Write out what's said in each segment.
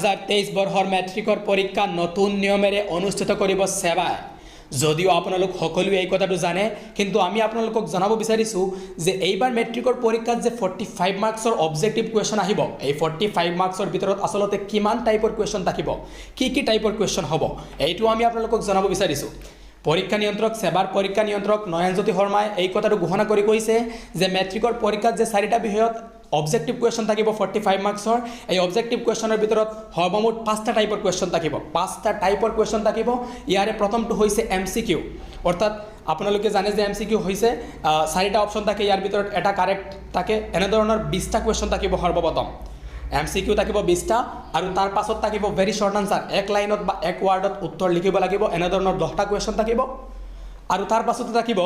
2023 বৰ্ষৰ মেট্ৰিকৰ পৰীক্ষা নতুন নিয়মেৰে অনুষ্ঠিত কৰিব সেৱাই যদিও আপোনালোক সকলোৱে এই কথাটো জানে কিন্তু আমি আপোনালোকক জনাব বিচাৰিছোঁ যে এইবাৰ মেট্ৰিকৰ পৰীক্ষাত যে 45 মাৰ্কছৰ অবজেক্টিভ কুৱেশ্যন আহিব এই 45 মাৰ্কছৰ ভিতৰত আসলতে কিমান টাইপৰ কুৱেশ্যন থাকিব কি টাইপৰ কুৱেশ্যন হ'ব এইটো আমি আপোনালোকক জনাব বিচাৰিছোঁ পৰীক্ষা নিয়ন্ত্ৰক সেৱাৰ পৰীক্ষা নিয়ন্ত্ৰক নয়নজ্যোতি শৰ্মাই এই কথাটো ঘোষণা কৰি কৈছে যে মেট্ৰিকৰ পৰীক্ষাত যে 4টা বিষয়ত অবজেক্টিভ কুৱেশ্যন থাকিব 45 মাৰ্কছৰ এই অবজেক্টিভ কুৱেশ্যনৰ ভিতৰত সৰ্বমুঠ 5টা টাইপৰ কুৱেশ্যন থাকিব 5টা টাইপৰ কুৱেশ্যন থাকিব ইয়াৰে প্ৰথমটো হৈছে এমসিকিউ অৰ্থাৎ আপোনালোকে জানে যে এমসিকিউ হৈছে 4টা অপচন থাকে ইয়াৰ ভিতৰত এটা কাৰেক্ট থাকে এনে ধৰণৰ 20টা কুৱেশ্যন থাকিব সৰ্বপ্ৰথম এমসিকিউ থাকিব 20টা আৰু তাৰ পাছত থাকিব ভেৰি শৰ্ট আনসাৰ এক লাইনত বা এক ওয়াৰ্ডত উত্তৰ লিখিব লাগিব এনে ধৰণৰ 10টা কুৱেশ্যন থাকিব আৰু তাৰ পাছত থাকিব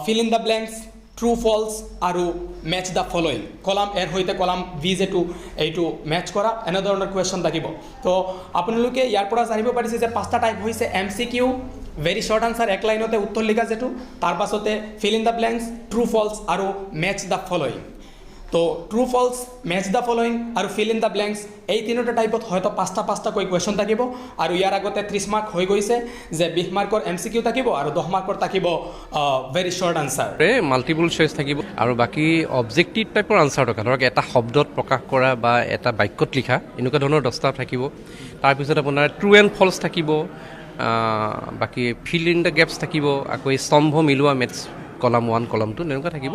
fill in the blanks true false আৰু মেচ দ্য ফলোইং কলাম এৰ সৈতে কলাম ভি যেটো এইটো মেচ কৰা এনে ধৰণৰ কুৱেশ্যন থাকিব তো আপোনালোকে ইয়াৰ পৰা জানিব পাৰিছে যে 5টা টাইপ হৈছে এমসিকিউ ভেৰি শৰ্ট আনসাৰ এক লাইনতে উত্তৰ লিখা যেটো তাৰ পাছতে fill in the blanks true false আৰু মেচ দ্য ফলোইং তো true false match the following আৰু ফিল ইন দ্য ব্ল্যাঙ্কস এই তিনিটা টাইপত হয়তো 5টা কৈ কুৱেশ্যন থাকিব আৰু ইয়াৰ আগতে 30 মাৰ্ক হৈ গৈছে যে 20 মাৰ্কৰ এমসিকিউ থাকিব আৰু 10 মাৰ্কৰ থাকিব very short answer multiple choice থাকিব আৰু বাকি অবজেক্টিভ টাইপৰ আনসাৰ থকা ধৰক এটা শব্দত প্ৰকাশ কৰা বা এটা বাক্যত লিখা এনেকুৱা ধৰণৰ 10টা থাকিব তাৰপিছত আপোনাৰ ট্ৰু এণ্ড ফলছ থাকিব বাকি ফিল ইন দ্য গেপছ থাকিব আকৌ স্তম্ভ মিলোৱা মেথছ কলাম 1 কলাম 2 এনেকুৱা থাকিব